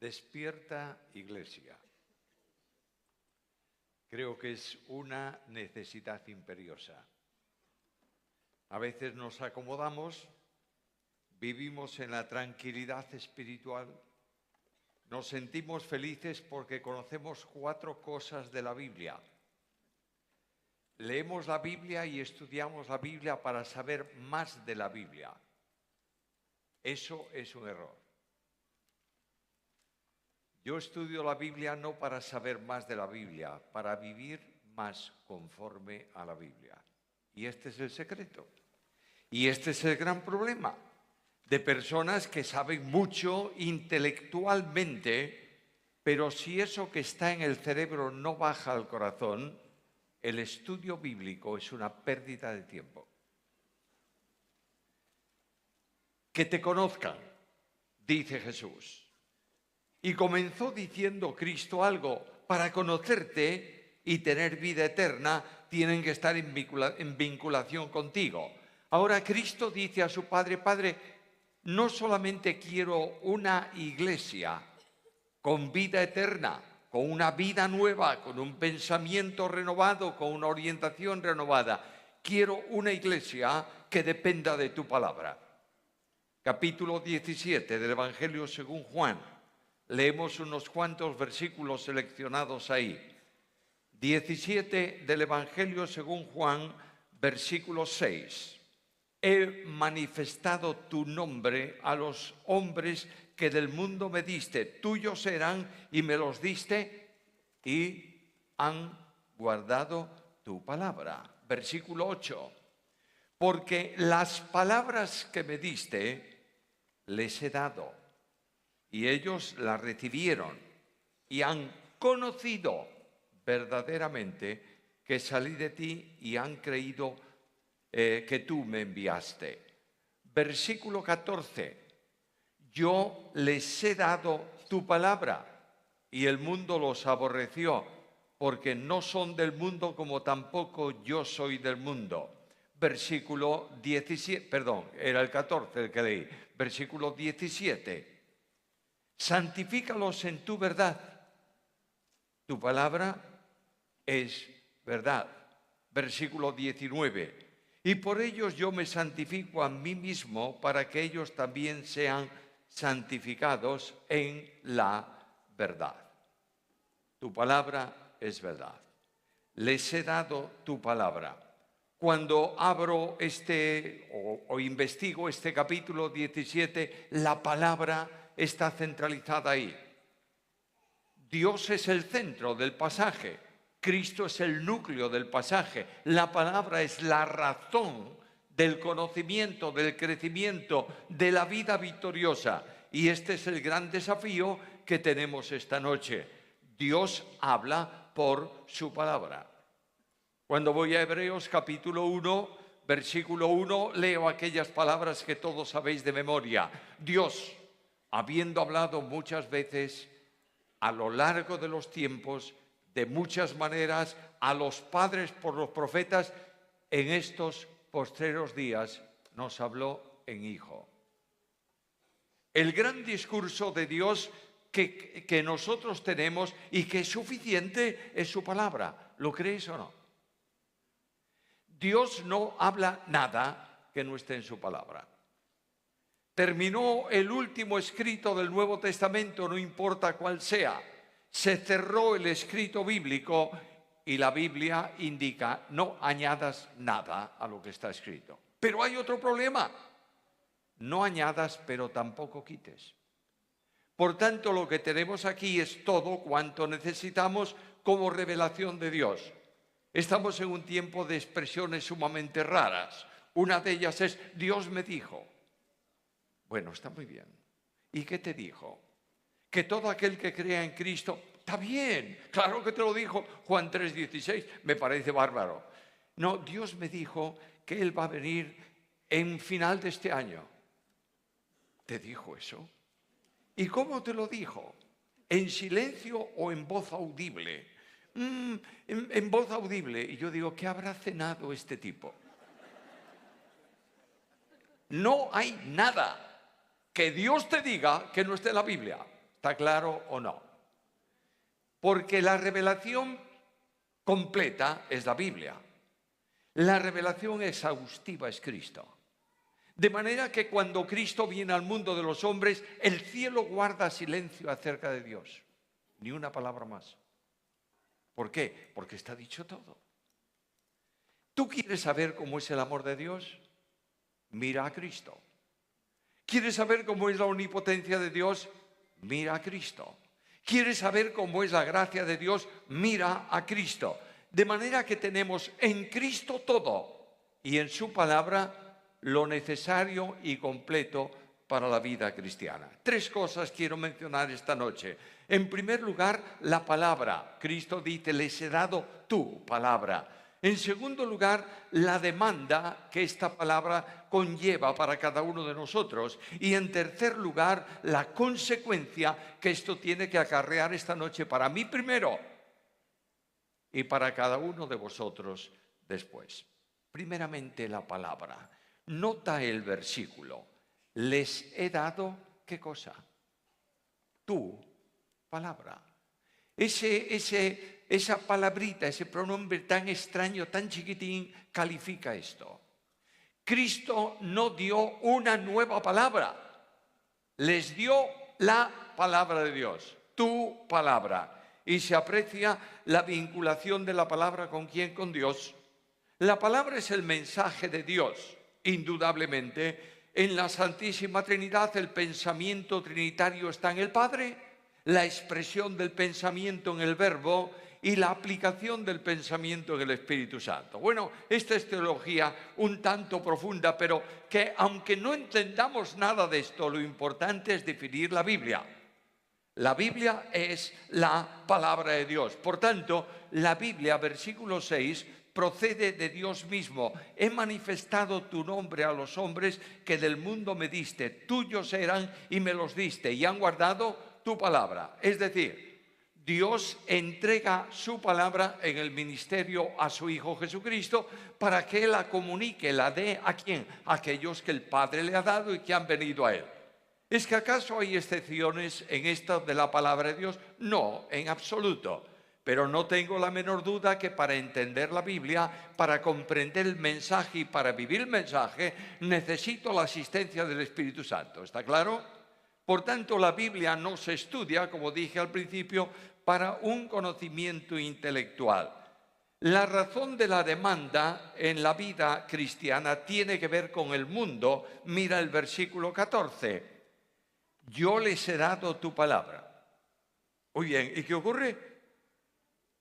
Despierta, Iglesia. Creo que es una necesidad imperiosa. A veces nos acomodamos, vivimos en la tranquilidad espiritual, nos sentimos felices porque conocemos 4 cosas de la Biblia. Leemos la Biblia y estudiamos la Biblia para saber más de la Biblia. Eso es un error. Yo estudio la Biblia no para saber más de la Biblia, para vivir más conforme a la Biblia. Y este es el secreto. Y este es el gran problema de personas que saben mucho intelectualmente, pero si eso que está en el cerebro no baja al corazón, el estudio bíblico es una pérdida de tiempo. Que te conozcan, dice Jesús. Y comenzó diciendo Cristo algo: para conocerte y tener vida eterna, tienen que estar en vinculación contigo. Ahora Cristo dice a su Padre: Padre, no solamente quiero una iglesia con vida eterna, con una vida nueva, con un pensamiento renovado, con una orientación renovada. Quiero una iglesia que dependa de tu palabra. Capítulo 17 del Evangelio según Juan. Leemos unos cuantos versículos seleccionados ahí. 17 del Evangelio según Juan, versículo 6. He manifestado tu nombre a los hombres que del mundo me diste. Tuyos eran y me los diste y han guardado tu palabra. Versículo 8. Porque las palabras que me diste les he dado, y ellos la recibieron y han conocido verdaderamente que salí de ti y han creído que tú me enviaste. Versículo 14. Yo les he dado tu palabra y el mundo los aborreció, porque no son del mundo como tampoco yo soy del mundo. Versículo 17, perdón, era el 14 el que leí. Versículo 17. Santifícalos en tu verdad. Tu palabra es verdad. Versículo 19. Y por ellos yo me santifico a mí mismo, para que ellos también sean santificados en la verdad. Tu palabra es verdad. Les he dado tu palabra. Cuando abro o investigo este capítulo 17, la palabra está centralizada ahí. Dios es el centro del pasaje. Cristo es el núcleo del pasaje. La palabra es la razón del conocimiento, del crecimiento, de la vida victoriosa. Y este es el gran desafío que tenemos esta noche. Dios habla por su palabra. Cuando voy a Hebreos capítulo 1, versículo 1, leo aquellas palabras que todos sabéis de memoria. Dios, habiendo hablado muchas veces a lo largo de los tiempos, de muchas maneras, a los padres por los profetas, en estos postreros días nos habló en Hijo. El gran discurso de Dios que nosotros tenemos y que es suficiente es su palabra. ¿Lo creéis o no? Dios no habla nada que no esté en su palabra. Terminó el último escrito del Nuevo Testamento, no importa cuál sea. Se cerró el escrito bíblico y la Biblia indica: no añadas nada a lo que está escrito. Pero hay otro problema: no añadas, pero tampoco quites. Por tanto, lo que tenemos aquí es todo cuanto necesitamos como revelación de Dios. Estamos en un tiempo de expresiones sumamente raras. Una de ellas es: Dios me dijo. Bueno, está muy bien. ¿Y qué te dijo? Que todo aquel que crea en Cristo, está bien, claro que te lo dijo Juan 3:16, me parece bárbaro. No, Dios me dijo que Él va a venir en final de este año. ¿Te dijo eso? ¿Y cómo te lo dijo? ¿En silencio o en voz audible? En voz audible. Y yo digo: ¿qué habrá cenado este tipo? No hay nada que Dios te diga que no esté en la Biblia. ¿Está claro o no? Porque la revelación completa es la Biblia. La revelación exhaustiva es Cristo. De manera que cuando Cristo viene al mundo de los hombres, el cielo guarda silencio acerca de Dios. Ni una palabra más. ¿Por qué? Porque está dicho todo. ¿Tú quieres saber cómo es el amor de Dios? Mira a Cristo. ¿Quieres saber cómo es la omnipotencia de Dios? Mira a Cristo. ¿Quieres saber cómo es la gracia de Dios? Mira a Cristo. De manera que tenemos en Cristo todo y en su palabra lo necesario y completo para la vida cristiana. 3 cosas quiero mencionar esta noche. En primer lugar, la palabra. Cristo dice, les he dado tu palabra. En segundo lugar, la demanda que esta palabra conlleva para cada uno de nosotros. Y en tercer lugar, la consecuencia que esto tiene que acarrear esta noche para mí primero y para cada uno de vosotros después. Primeramente, la palabra. Nota el versículo. Les he dado, ¿qué cosa? Tu palabra. Esa palabrita, ese pronombre tan extraño, tan chiquitín, califica esto. Cristo no dio una nueva palabra. Les dio la palabra de Dios, tu palabra. Y se aprecia la vinculación de la palabra con quién, con Dios. La palabra es el mensaje de Dios, indudablemente. En la Santísima Trinidad el pensamiento trinitario está en el Padre, la expresión del pensamiento en el Verbo y la aplicación del pensamiento en el Espíritu Santo. Bueno, esta es teología un tanto profunda, pero que aunque no entendamos nada de esto, lo importante es definir la Biblia. La Biblia es la palabra de Dios. Por tanto, la Biblia, versículo 6, procede de Dios mismo. He manifestado tu nombre a los hombres que del mundo me diste. Tuyos eran y me los diste y han guardado tu palabra. Es decir, Dios entrega su palabra en el ministerio a su Hijo Jesucristo para que Él la comunique, la dé ¿a quién? A aquellos que el Padre le ha dado y que han venido a Él. ¿Es que acaso hay excepciones en esta de la palabra de Dios? No, en absoluto. Pero no tengo la menor duda que para entender la Biblia, para comprender el mensaje y para vivir el mensaje, necesito la asistencia del Espíritu Santo. ¿Está claro? Por tanto, la Biblia no se estudia, como dije al principio, para un conocimiento intelectual. La razón de la demanda en la vida cristiana tiene que ver con el mundo. Mira el versículo 14. Yo les he dado tu palabra. Muy bien, ¿y qué ocurre?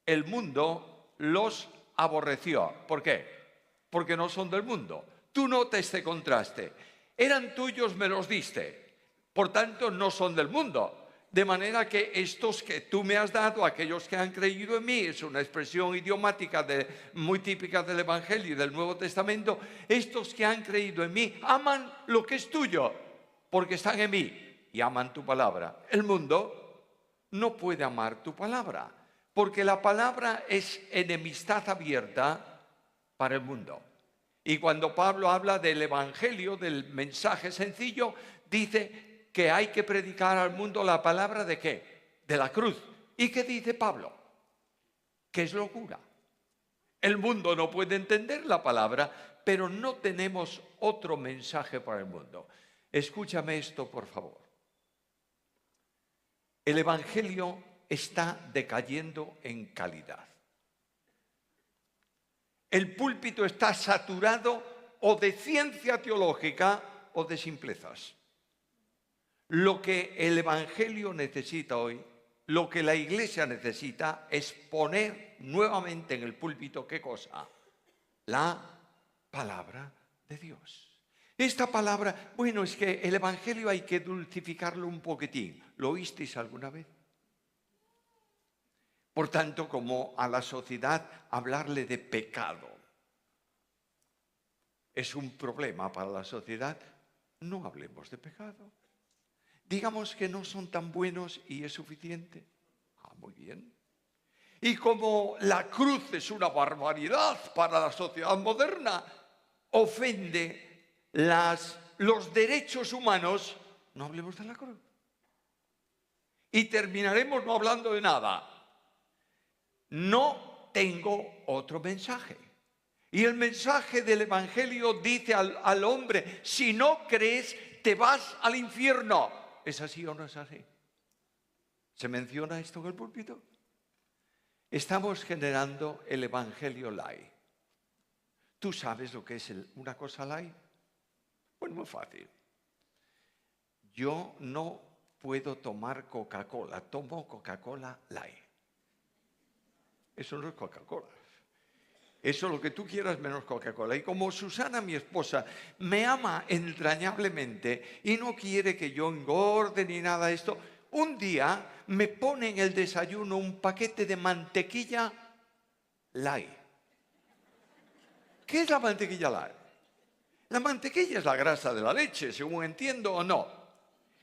El mundo los aborreció. ¿Por qué? Porque no son del mundo. Tú notas este contraste. Eran tuyos, me los diste. Por tanto, no son del mundo. De manera que estos que tú me has dado, aquellos que han creído en mí, es una expresión idiomática muy típica del Evangelio y del Nuevo Testamento, estos que han creído en mí aman lo que es tuyo, porque están en mí y aman tu palabra. El mundo no puede amar tu palabra, porque la palabra es enemistad abierta para el mundo. Y cuando Pablo habla del Evangelio, del mensaje sencillo, dice que hay que predicar al mundo la palabra ¿de qué? De la cruz. ¿Y qué dice Pablo? Que es locura. El mundo no puede entender la palabra, pero no tenemos otro mensaje para el mundo. Escúchame esto, por favor. El Evangelio está decayendo en calidad. El púlpito está saturado o de ciencia teológica o de simplezas. Lo que el Evangelio necesita hoy, lo que la Iglesia necesita es poner nuevamente en el púlpito, ¿qué cosa? La palabra de Dios. Esta palabra, bueno, es que el Evangelio hay que dulcificarlo un poquitín. ¿Lo oísteis alguna vez? Por tanto, como a la sociedad hablarle de pecado es un problema para la sociedad, no hablemos de pecado. Digamos que no son tan buenos y es suficiente. Ah, muy bien. Y como la cruz es una barbaridad para la sociedad moderna, ofende los derechos humanos, no hablemos de la cruz. y terminaremos no hablando de nada. No tengo otro mensaje. Y el mensaje del Evangelio dice al hombre, si no crees, te vas al infierno. ¿Es así o no es así? ¿Se menciona esto en el púlpito? Estamos generando el Evangelio light. ¿Tú sabes lo que es una cosa light? Pues muy fácil. Yo no puedo tomar Coca-Cola, tomo Coca-Cola light. Eso no es Coca-Cola. Eso es lo que tú quieras menos Coca-Cola. Y como Susana, mi esposa, me ama entrañablemente y no quiere que yo engorde ni nada de esto, un día me pone en el desayuno un paquete de mantequilla light. ¿Qué es la mantequilla light? La mantequilla es la grasa de la leche, según entiendo o no.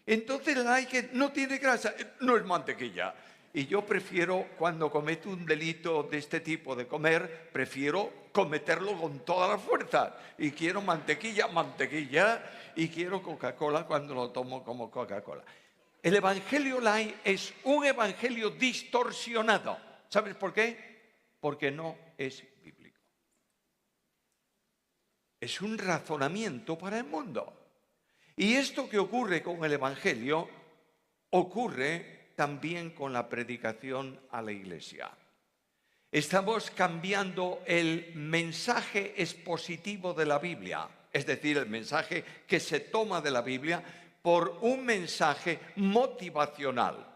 Entonces la light que no tiene grasa, no es mantequilla. Y yo prefiero, cuando cometo un delito de este tipo de comer, prefiero cometerlo con toda la fuerza. Y quiero mantequilla, y quiero Coca-Cola cuando lo tomo como Coca-Cola. El Evangelio light es un evangelio distorsionado. ¿Sabes por qué? Porque no es bíblico. Es un razonamiento para el mundo. Y esto que ocurre con el Evangelio, ocurre también con la predicación a la iglesia. Estamos cambiando el mensaje expositivo de la Biblia, es decir, el mensaje que se toma de la Biblia, por un mensaje motivacional.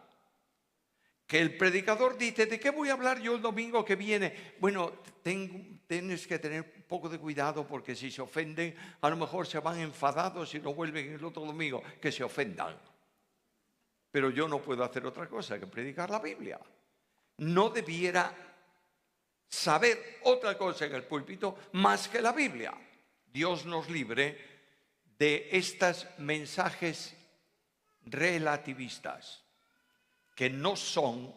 Que el predicador dice, ¿de qué voy a hablar yo el domingo que viene? Bueno, tienes que tener un poco de cuidado porque si se ofenden, a lo mejor se van enfadados y no vuelven el otro domingo, que se ofendan. Pero yo no puedo hacer otra cosa que predicar la Biblia. No debiera saber otra cosa en el púlpito más que la Biblia. Dios nos libre de estos mensajes relativistas que no son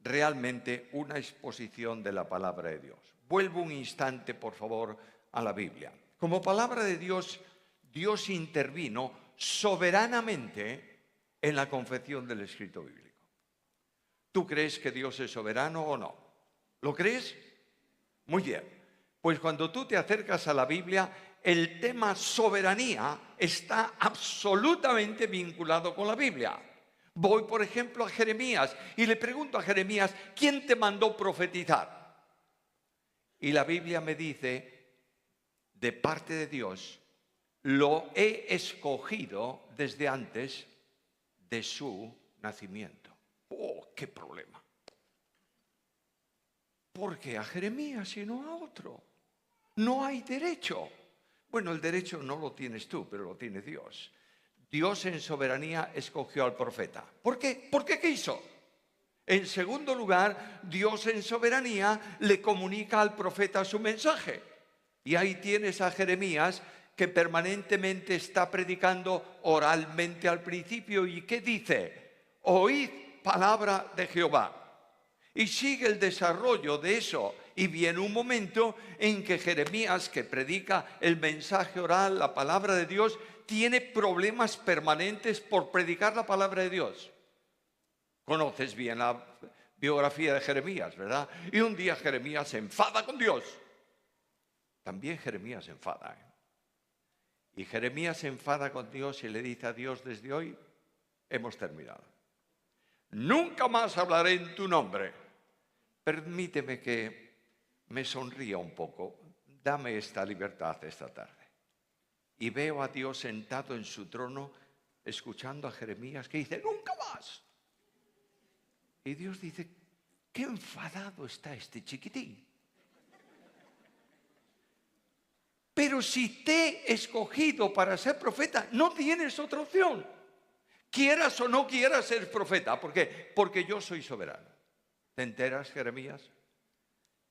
realmente una exposición de la palabra de Dios. Vuelvo un instante, por favor, a la Biblia. Como palabra de Dios, Dios intervino soberanamente en la confección del escrito bíblico. ¿Tú crees que Dios es soberano o no? ¿Lo crees? Muy bien. Pues cuando tú te acercas a la Biblia, el tema soberanía está absolutamente vinculado con la Biblia. Voy, por ejemplo, a Jeremías y le pregunto a Jeremías, ¿quién te mandó profetizar? Y la Biblia me dice, de parte de Dios, lo he escogido desde antes de su nacimiento. ¡Oh, qué problema! ¿Por qué a Jeremías y no a otro? No hay derecho. Bueno, el derecho no lo tienes tú, pero lo tiene Dios. Dios en soberanía escogió al profeta. ¿Por qué? Porque quiso. En segundo lugar, Dios en soberanía le comunica al profeta su mensaje. Y ahí tienes a Jeremías que permanentemente está predicando oralmente al principio. ¿Y qué dice? Oíd palabra de Jehová. Y sigue el desarrollo de eso. Y viene un momento en que Jeremías, que predica el mensaje oral, la palabra de Dios, tiene problemas permanentes por predicar la palabra de Dios. Conoces bien la biografía de Jeremías, ¿verdad? Y un día Jeremías se enfada con Dios. También Jeremías se enfada. Y Jeremías se enfada con Dios y le dice a Dios, desde hoy hemos terminado. Nunca más hablaré en tu nombre. Permíteme que me sonría un poco. Dame esta libertad esta tarde. Y veo a Dios sentado en su trono, escuchando a Jeremías que dice, nunca más. Y Dios dice, qué enfadado está este chiquitín. Pero si te he escogido para ser profeta, no tienes otra opción. Quieras o no quieras ser profeta. ¿Por qué? Porque yo soy soberano. ¿Te enteras, Jeremías?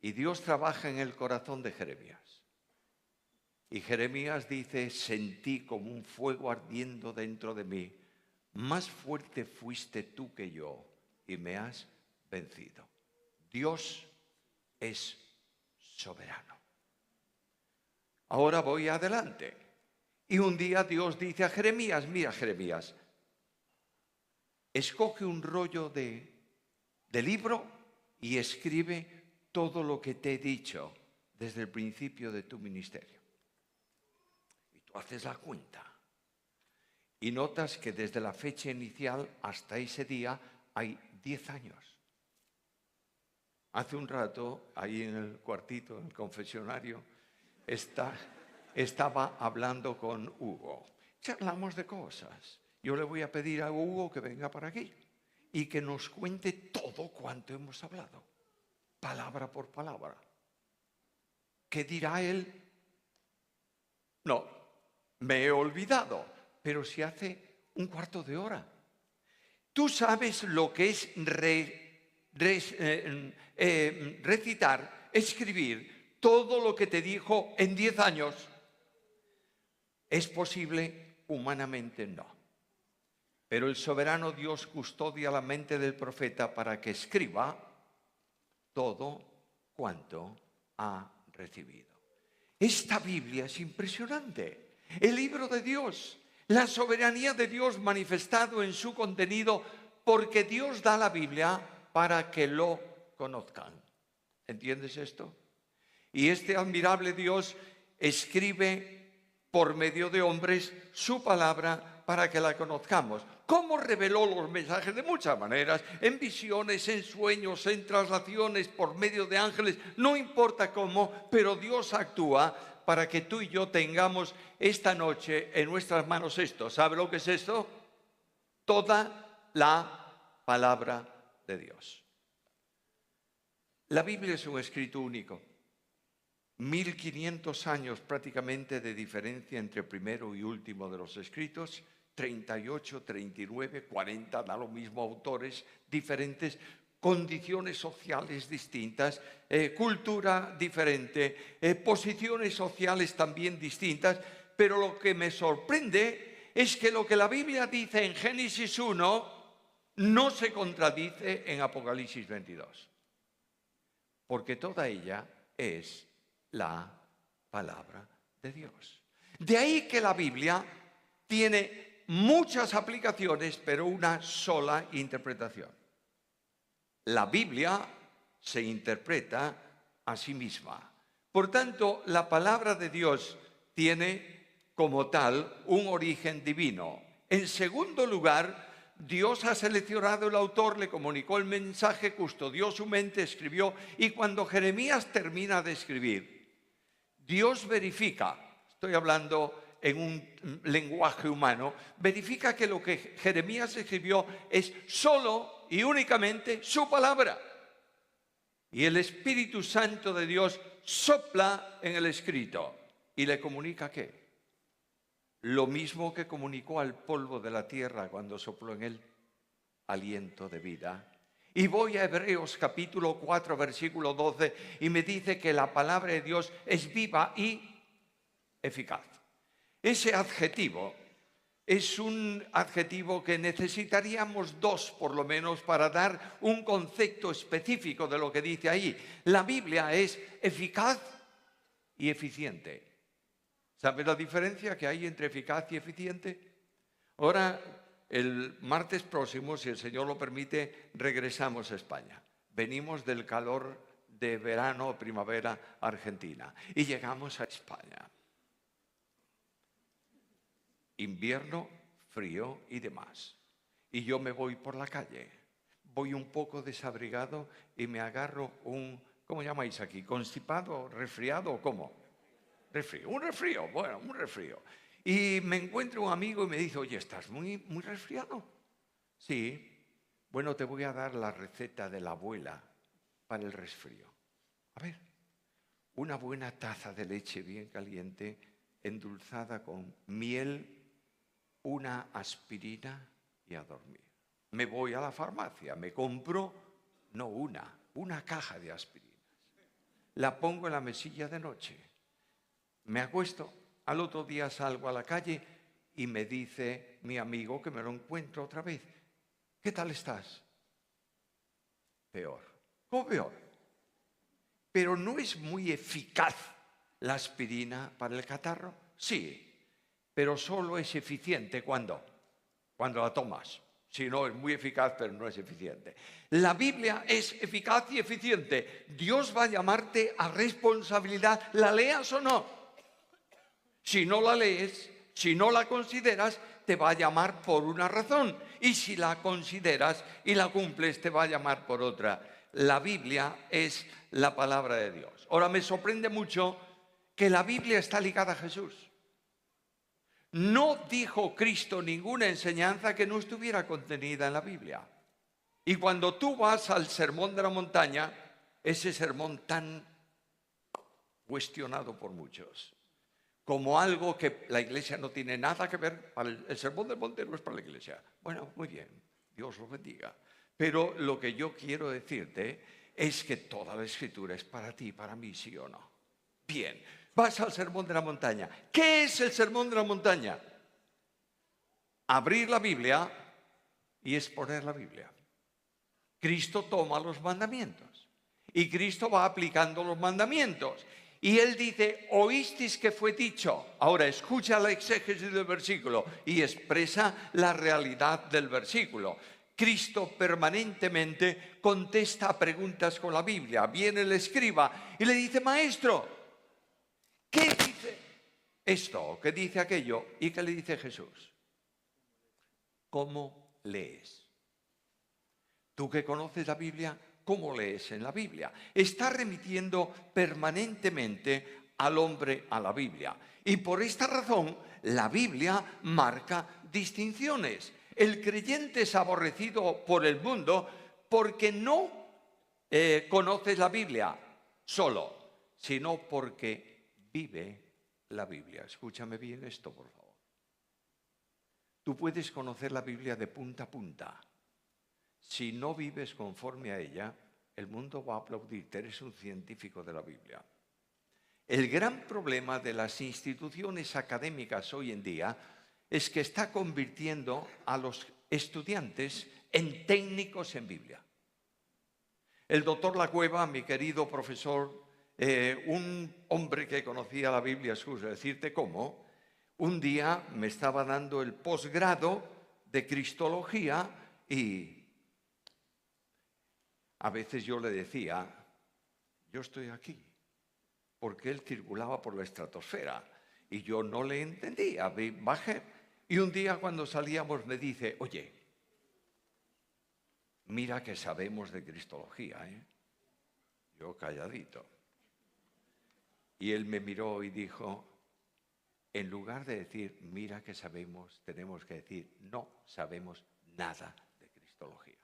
Y Dios trabaja en el corazón de Jeremías. Y Jeremías dice, sentí como un fuego ardiendo dentro de mí. Más fuerte fuiste tú que yo y me has vencido. Dios es soberano. Ahora voy adelante. Y un día Dios dice a Jeremías, mira Jeremías, escoge un rollo de libro y escribe todo lo que te he dicho desde el principio de tu ministerio. Y tú haces la cuenta y notas que desde la fecha inicial hasta ese día hay 10 años. Hace un rato, ahí en el cuartito, en el confesionario, estaba hablando con Hugo. Charlamos de cosas. Yo le voy a pedir a Hugo que venga para aquí y que nos cuente todo cuanto hemos hablado, palabra por palabra. ¿Qué dirá él? No, me he olvidado, pero si hace un cuarto de hora. Tú sabes lo que es recitar, escribir todo lo que te dijo en 10 años. ¿Es posible? Humanamente no. Pero el soberano Dios custodia la mente del profeta para que escriba todo cuanto ha recibido. Esta Biblia es impresionante. El libro de Dios, la soberanía de Dios manifestado en su contenido, porque Dios da la Biblia para que lo conozcan. ¿Entiendes esto? Y este admirable Dios escribe por medio de hombres su palabra para que la conozcamos. ¿Cómo reveló los mensajes? De muchas maneras, en visiones, en sueños, en traslaciones, por medio de ángeles, no importa cómo, pero Dios actúa para que tú y yo tengamos esta noche en nuestras manos esto. ¿Sabe lo que es esto? Toda la palabra de Dios. La Biblia es un escrito único. 1500 años prácticamente de diferencia entre primero y último de los escritos, 38, 39, 40, da lo mismo, autores diferentes, condiciones sociales distintas, cultura diferente, posiciones sociales también distintas, pero lo que me sorprende es que lo que la Biblia dice en Génesis 1 no se contradice en Apocalipsis 22, porque toda ella es la palabra de Dios. De ahí que la Biblia tiene muchas aplicaciones, pero una sola interpretación. La Biblia se interpreta a sí misma. Por tanto, la palabra de Dios tiene como tal un origen divino. En segundo lugar, Dios ha seleccionado el autor, le comunicó el mensaje, custodió su mente, escribió, y cuando Jeremías termina de escribir, Dios verifica, estoy hablando en un lenguaje humano, verifica que lo que Jeremías escribió es solo y únicamente su palabra. Y el Espíritu Santo de Dios sopla en el escrito y le comunica ¿qué? Lo mismo que comunicó al polvo de la tierra cuando sopló en él aliento de vida. Y voy a Hebreos capítulo 4, versículo 12, y me dice que la palabra de Dios es viva y eficaz. Ese adjetivo es un adjetivo que necesitaríamos dos por lo menos para dar un concepto específico de lo que dice ahí. La Biblia es eficaz y eficiente. ¿Sabe la diferencia que hay entre eficaz y eficiente? Ahora, el martes próximo, si el Señor lo permite, regresamos a España. Venimos del calor de verano o primavera argentina y llegamos a España. Invierno, frío y demás. Y yo me voy por la calle. Voy un poco desabrigado y me agarro un, ¿cómo llamáis aquí? ¿Constipado, resfriado o cómo? Resfrío, un resfrío, bueno, un resfrío. Y me encuentro un amigo y me dice, oye, ¿estás muy resfriado? Sí. Bueno, te voy a dar la receta de la abuela para el resfrío. A ver, una buena taza de leche bien caliente, endulzada con miel, una aspirina y a dormir. Me voy a la farmacia, me compro, no una caja de aspirinas. La pongo en la mesilla de noche. Me acuesto, al otro día salgo a la calle y me dice mi amigo que me lo encuentro otra vez. ¿Qué tal estás? Peor. ¿Cómo peor? Pero ¿no es muy eficaz la aspirina para el catarro? Sí, pero solo es eficiente cuando la tomas. Si no, es muy eficaz, pero no es eficiente. La Biblia es eficaz y eficiente. Dios va a llamarte a responsabilidad, la leas o no. Si no la lees, si no la consideras, te va a llamar por una razón. Y si la consideras y la cumples, te va a llamar por otra. La Biblia es la palabra de Dios. Ahora, me sorprende mucho que la Biblia está ligada a Jesús. No dijo Cristo ninguna enseñanza que no estuviera contenida en la Biblia. Y cuando tú vas al Sermón de la Montaña, ese sermón tan cuestionado por muchos, como algo que la Iglesia no tiene nada que ver, el Sermón del Monte no es para la Iglesia. Bueno, muy bien, Dios lo bendiga. Pero lo que yo quiero decirte es que toda la Escritura es para ti, para mí, ¿sí o no? Bien, vas al Sermón de la Montaña. ¿Qué es el Sermón de la Montaña? Abrir la Biblia y exponer la Biblia. Cristo toma los mandamientos y Cristo va aplicando los mandamientos. Y Él dice, oísteis que fue dicho. Ahora escucha la exégesis del versículo y expresa la realidad del versículo. Cristo permanentemente contesta a preguntas con la Biblia. Viene el escriba y le dice, maestro, ¿qué dice esto? ¿Qué dice aquello? ¿Y qué le dice Jesús? ¿Cómo lees? Tú que conoces la Biblia, ¿cómo lees en la Biblia? Está remitiendo permanentemente al hombre a la Biblia. Y por esta razón, la Biblia marca distinciones. El creyente es aborrecido por el mundo porque no conoces la Biblia solo, sino porque vive la Biblia. Escúchame bien esto, por favor. Tú puedes conocer la Biblia de punta a punta. Si no vives conforme a ella, el mundo va a aplaudirte, eres un científico de la Biblia. El gran problema de las instituciones académicas hoy en día es que está convirtiendo a los estudiantes en técnicos en Biblia. El doctor Lacueva, mi querido profesor, un hombre que conocía la Biblia, decirte cómo, un día me estaba dando el posgrado de Cristología y a veces yo le decía, yo estoy aquí, porque él circulaba por la estratosfera y yo no le entendía, bajé. Y un día cuando salíamos me dice, oye, mira que sabemos de Cristología, ¿eh? Yo calladito. Y él me miró y dijo, en lugar de decir, mira que sabemos, tenemos que decir, no sabemos nada de Cristología.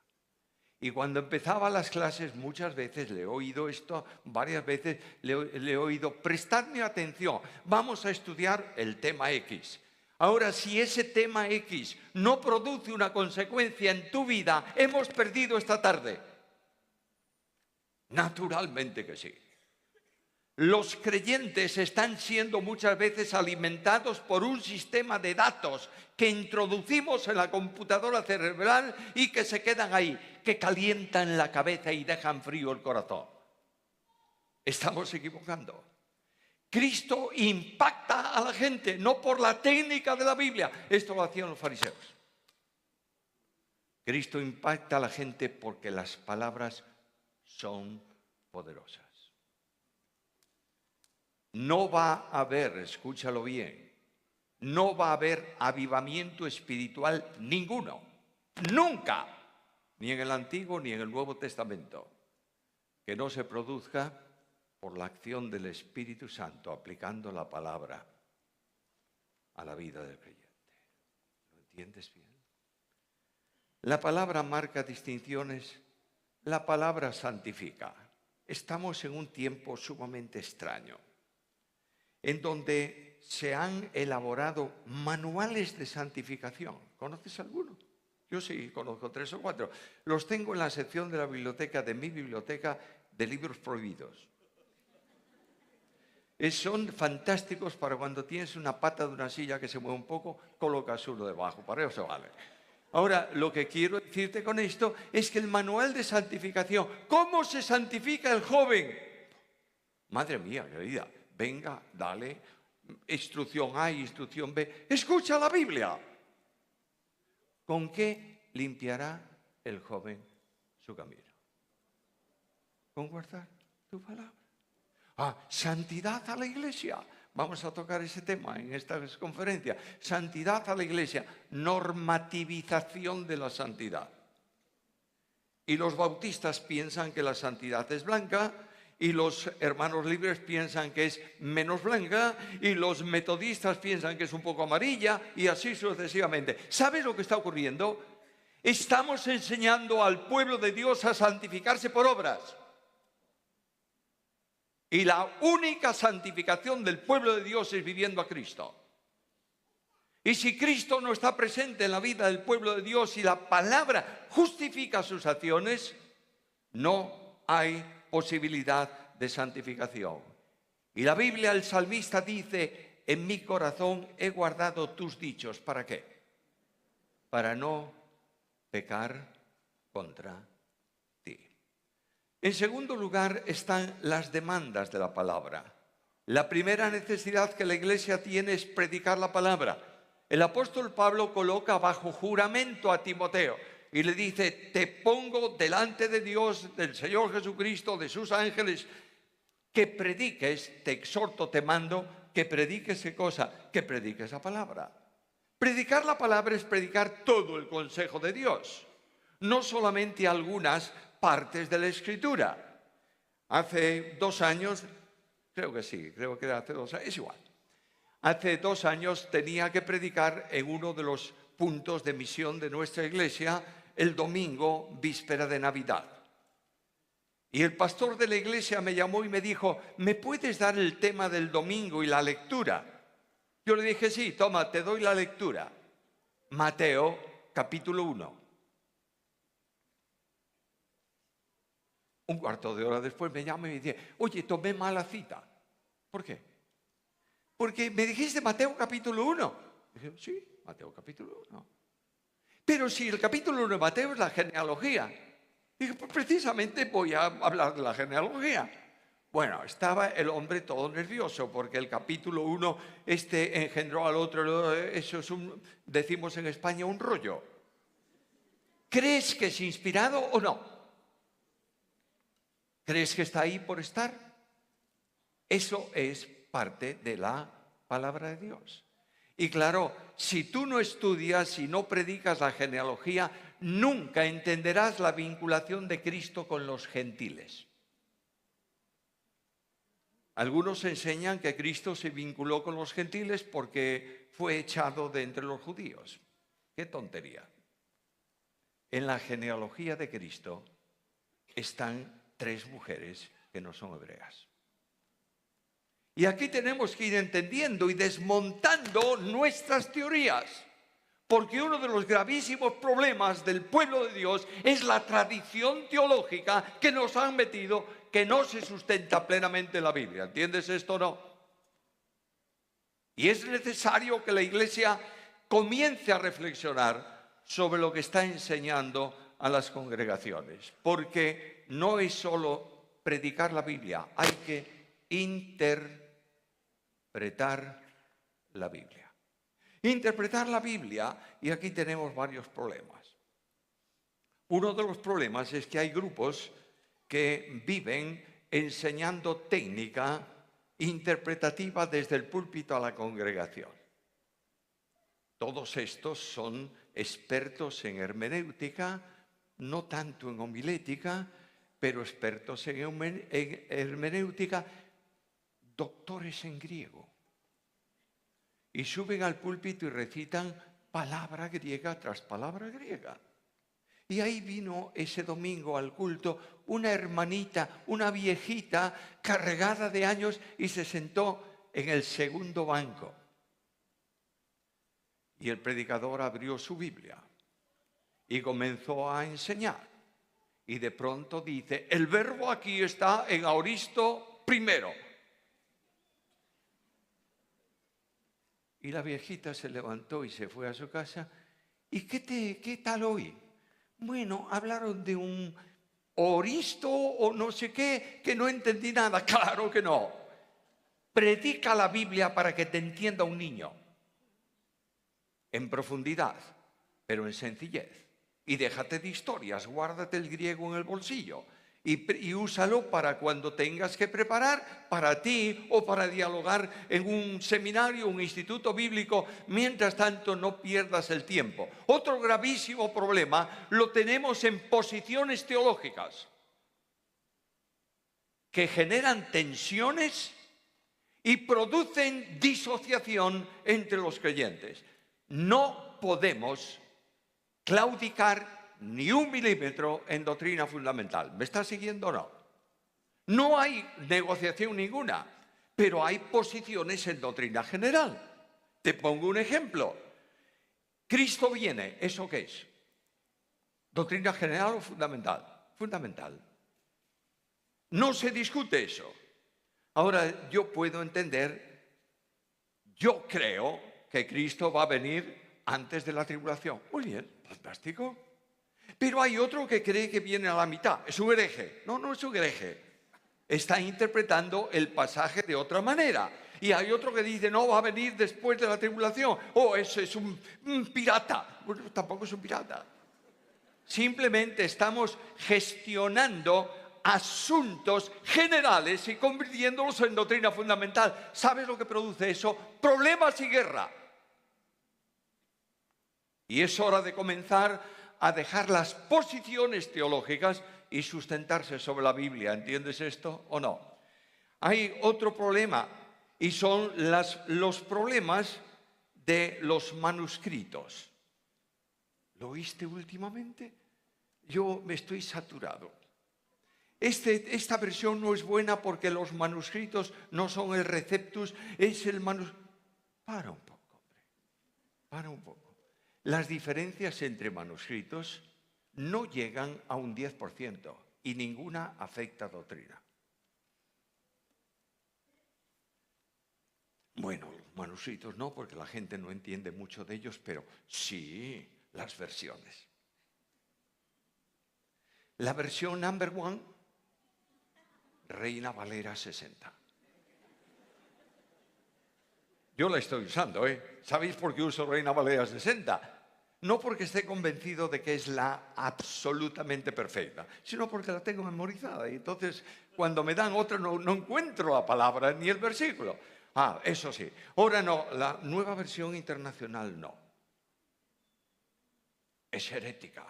Y cuando empezaba las clases, muchas veces le he oído esto, varias veces le he oído, prestadme atención, vamos a estudiar el tema X. Ahora, si ese tema X no produce una consecuencia en tu vida, hemos perdido esta tarde. Naturalmente que sí. Los creyentes están siendo muchas veces alimentados por un sistema de datos que introducimos en la computadora cerebral y que se quedan ahí, que calientan la cabeza y dejan frío el corazón. Estamos equivocando. Cristo impacta a la gente, no por la técnica de la Biblia. Esto lo hacían los fariseos. Cristo impacta a la gente porque las palabras son poderosas. No va a haber, escúchalo bien, no va a haber avivamiento espiritual ninguno, nunca, ni en el Antiguo ni en el Nuevo Testamento, que no se produzca por la acción del Espíritu Santo aplicando la palabra a la vida del creyente. ¿Lo entiendes bien? La palabra marca distinciones, la palabra santifica. Estamos en un tiempo sumamente extraño, en donde se han elaborado manuales de santificación. ¿Conoces alguno? Yo sí, conozco 3 o 4. Los tengo en la sección de la biblioteca, de mi biblioteca, de libros prohibidos. Son fantásticos para cuando tienes una pata de una silla que se mueve un poco, colocas uno debajo, para eso vale. Ahora, lo que quiero decirte con esto es que el manual de santificación, ¿cómo se santifica el joven? Madre mía, querida. Venga, dale, instrucción A, instrucción B. Escucha la Biblia. ¿Con qué limpiará el joven su camino? Con guardar tu palabra. Santidad a la iglesia. Vamos a tocar ese tema en esta conferencia. Santidad a la iglesia. Normativización de la santidad. Y los bautistas piensan que la santidad es blanca, y los hermanos libres piensan que es menos blanca, y los metodistas piensan que es un poco amarilla, y así sucesivamente. ¿Sabes lo que está ocurriendo? Estamos enseñando al pueblo de Dios a santificarse por obras. Y la única santificación del pueblo de Dios es viviendo a Cristo. Y si Cristo no está presente en la vida del pueblo de Dios y la palabra justifica sus acciones, no hay posibilidad de santificación. Y la Biblia, el salmista dice: en mi corazón he guardado tus dichos. ¿Para qué? Para no pecar contra ti. En segundo lugar están las demandas de la palabra. La primera necesidad que la iglesia tiene es predicar la palabra. El apóstol Pablo coloca bajo juramento a Timoteo y le dice: te pongo delante de Dios, del Señor Jesucristo, de sus ángeles, que prediques, te exhorto, te mando, que prediques ¿qué cosa? Que prediques la palabra. Predicar la palabra es predicar todo el consejo de Dios, no solamente algunas partes de la Escritura. Hace 2 años, creo que era hace 2 años, es igual. Hace 2 años tenía que predicar en uno de los puntos de misión de nuestra iglesia el domingo, víspera de Navidad. Y el pastor de la iglesia me llamó y me dijo: ¿me puedes dar el tema del domingo y la lectura? Yo le dije: sí, toma, te doy la lectura. Mateo, capítulo 1. Un cuarto de hora después me llama y me dice: oye, tomé mala cita. ¿Por qué? Porque me dijiste Mateo capítulo 1. Dije: sí, Mateo capítulo 1. Pero si el capítulo 1 de Mateo es la genealogía. Dije: pues precisamente voy a hablar de la genealogía. Bueno, estaba el hombre todo nervioso porque el capítulo 1 engendró al otro. Eso es decimos en España, un rollo. ¿Crees que es inspirado o no? ¿Crees que está ahí por estar? Eso es parte de la palabra de Dios. Y claro, si tú no estudias y no predicas la genealogía, nunca entenderás la vinculación de Cristo con los gentiles. Algunos enseñan que Cristo se vinculó con los gentiles porque fue echado de entre los judíos. ¡Qué tontería! En la genealogía de Cristo están 3 mujeres que no son hebreas. Y aquí tenemos que ir entendiendo y desmontando nuestras teorías, porque uno de los gravísimos problemas del pueblo de Dios es la tradición teológica que nos han metido, que no se sustenta plenamente en la Biblia. ¿Entiendes esto o no? Y es necesario que la iglesia comience a reflexionar sobre lo que está enseñando a las congregaciones, porque no es solo predicar la Biblia, hay que interpretar la Biblia. Interpretar la Biblia, y aquí tenemos varios problemas. Uno de los problemas es que hay grupos que viven enseñando técnica interpretativa desde el púlpito a la congregación. Todos estos son expertos en hermenéutica, no tanto en homilética, pero expertos en hermenéutica, doctores en griego. Y suben al púlpito y recitan palabra griega tras palabra griega. Y ahí vino ese domingo al culto una hermanita, una viejita cargada de años, y se sentó en el segundo banco. Y el predicador abrió su Biblia y comenzó a enseñar. Y de pronto dice: el verbo aquí está en aoristo primero. Y la viejita se levantó y se fue a su casa. ¿Y qué tal hoy? Bueno, hablaron de un oristo o no sé qué, que no entendí nada. Claro que no. Predica la Biblia para que te entienda un niño. En profundidad, pero en sencillez. Y déjate de historias, guárdate el griego en el bolsillo y úsalo para cuando tengas que preparar para ti o para dialogar en un seminario, un instituto bíblico. Mientras tanto, no pierdas el tiempo. Otro gravísimo problema lo tenemos en posiciones teológicas que generan tensiones y producen disociación entre los creyentes. No podemos claudicar ni un milímetro en doctrina fundamental. ¿Me está siguiendo o no? No hay negociación ninguna, pero hay posiciones en doctrina general. Te pongo un ejemplo. Cristo viene, ¿eso qué es? ¿Doctrina general o fundamental? Fundamental. No se discute eso. Ahora, yo puedo entender, yo creo que Cristo va a venir antes de la tribulación. Muy bien, fantástico. Pero hay otro que cree que viene a la mitad. Es un hereje. No, no es un hereje. Está interpretando el pasaje de otra manera. Y hay otro que dice, no, va a venir después de la tribulación. Oh, ese es un pirata. Bueno, tampoco es un pirata. Simplemente estamos gestionando asuntos generales y convirtiéndolos en doctrina fundamental. ¿Sabes lo que produce eso? Problemas y guerra. Y es hora de comenzar a dejar las posiciones teológicas y sustentarse sobre la Biblia. ¿Entiendes esto o no? Hay otro problema y son los problemas de los manuscritos. ¿Lo oíste últimamente? Yo me estoy saturado. Esta versión no es buena porque los manuscritos no son el receptus, es el manuscrito. Para un poco, hombre. Para un poco. Las diferencias entre manuscritos no llegan a un 10% y ninguna afecta a doctrina. Bueno, los manuscritos no, porque la gente no entiende mucho de ellos, pero sí las versiones. La versión number one, Reina Valera 60. Yo la estoy usando, ¿eh? ¿Sabéis por qué uso Reina Valera 60? No porque esté convencido de que es la absolutamente perfecta, sino porque la tengo memorizada. Y entonces, cuando me dan otra, no encuentro la palabra ni el versículo. Ah, eso sí. Ahora no, la nueva versión internacional no. Es herética.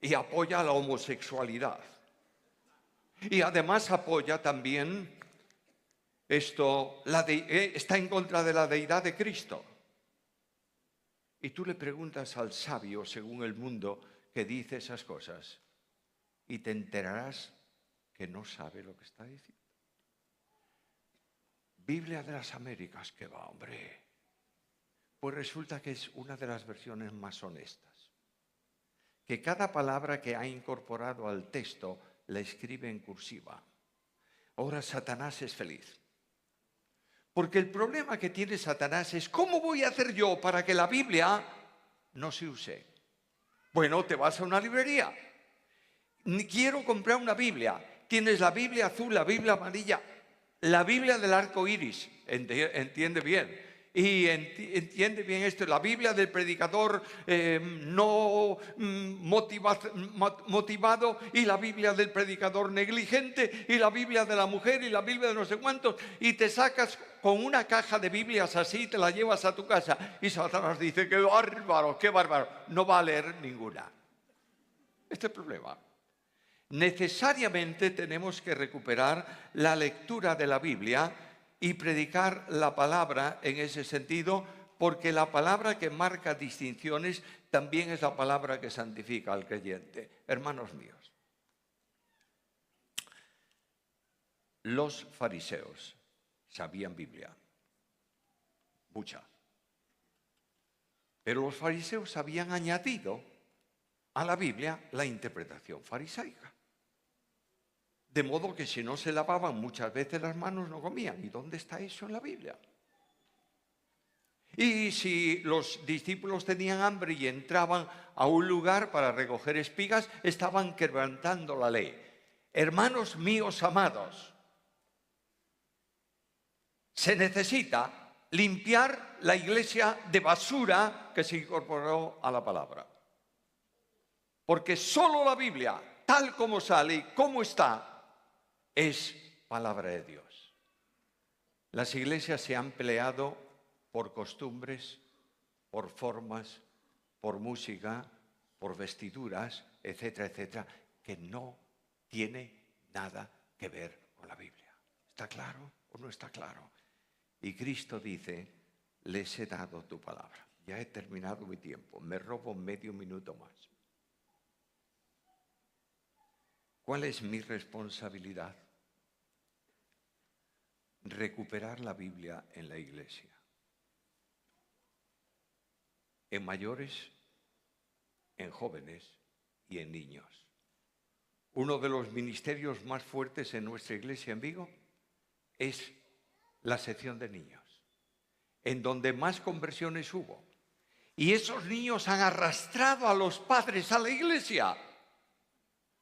Y apoya la homosexualidad. Y además apoya también está en contra de la deidad de Cristo. Y tú le preguntas al sabio, según el mundo, que dice esas cosas, y te enterarás que no sabe lo que está diciendo. Biblia de las Américas, ¿qué va, hombre? Pues resulta que es una de las versiones más honestas. Que cada palabra que ha incorporado al texto la escribe en cursiva. Ahora Satanás es feliz. Porque el problema que tiene Satanás es, ¿cómo voy a hacer yo para que la Biblia no se use? Bueno, te vas a una librería. Quiero comprar una Biblia. Tienes la Biblia azul, la Biblia amarilla, la Biblia del arco iris. Entiende bien. Y entiende bien esto, la Biblia del predicador no motivado, y la Biblia del predicador negligente, y la Biblia de la mujer, y la Biblia de no sé cuántos, y te sacas con una caja de Biblias así, te la llevas a tu casa, y Satanás dice, qué bárbaro, no va a leer ninguna. Este es el problema. Necesariamente tenemos que recuperar la lectura de la Biblia y predicar la palabra en ese sentido, porque la palabra que marca distinciones también es la palabra que santifica al creyente. Hermanos míos, los fariseos sabían Biblia, mucha, pero los fariseos habían añadido a la Biblia la interpretación farisaica. De modo que si no se lavaban muchas veces las manos no comían. ¿Y dónde está eso en la Biblia? Y si los discípulos tenían hambre y entraban a un lugar para recoger espigas, estaban quebrantando la ley. Hermanos míos amados, se necesita limpiar la iglesia de basura que se incorporó a la palabra. Porque solo la Biblia, tal como sale y como está, es palabra de Dios. Las iglesias se han peleado por costumbres, por formas, por música, por vestiduras, etcétera, etcétera, que no tiene nada que ver con la Biblia. ¿Está claro o no está claro? Y Cristo dice, les he dado tu palabra. Ya he terminado mi tiempo, me robo medio minuto más. ¿Cuál es mi responsabilidad? Recuperar la Biblia en la iglesia. En mayores, en jóvenes y en niños. Uno de los ministerios más fuertes en nuestra iglesia en Vigo es la sección de niños, en donde más conversiones hubo. Y esos niños han arrastrado a los padres a la iglesia.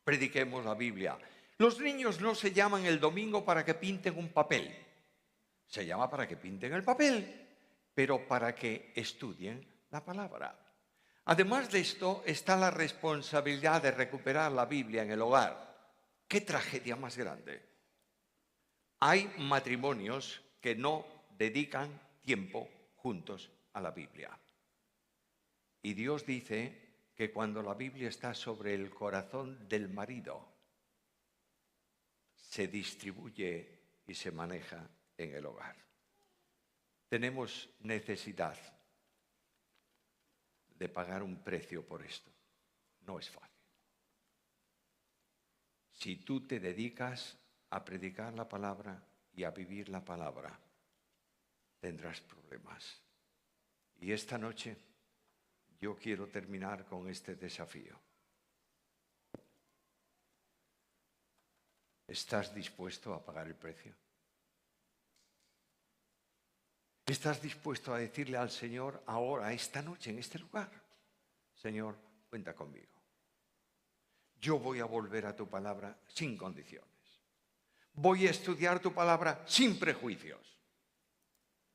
Prediquemos la Biblia. Los niños no se llaman el domingo para que pinten un papel. Se llama para que pinten el papel, pero para que estudien la palabra. Además de esto está la responsabilidad de recuperar la Biblia en el hogar. ¡Qué tragedia más grande! Hay matrimonios que no dedican tiempo juntos a la Biblia. Y Dios dice que cuando la Biblia está sobre el corazón del marido, se distribuye y se maneja en el hogar. Tenemos necesidad de pagar un precio por esto. No es fácil. Si tú te dedicas a predicar la palabra y a vivir la palabra, tendrás problemas. Y esta noche yo quiero terminar con este desafío. ¿Estás dispuesto a pagar el precio? ¿Estás dispuesto a decirle al Señor ahora, esta noche, en este lugar? Señor, cuenta conmigo. Yo voy a volver a tu palabra sin condiciones. Voy a estudiar tu palabra sin prejuicios.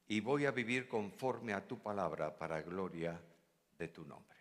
Y voy a vivir conforme a tu palabra para gloria de tu nombre.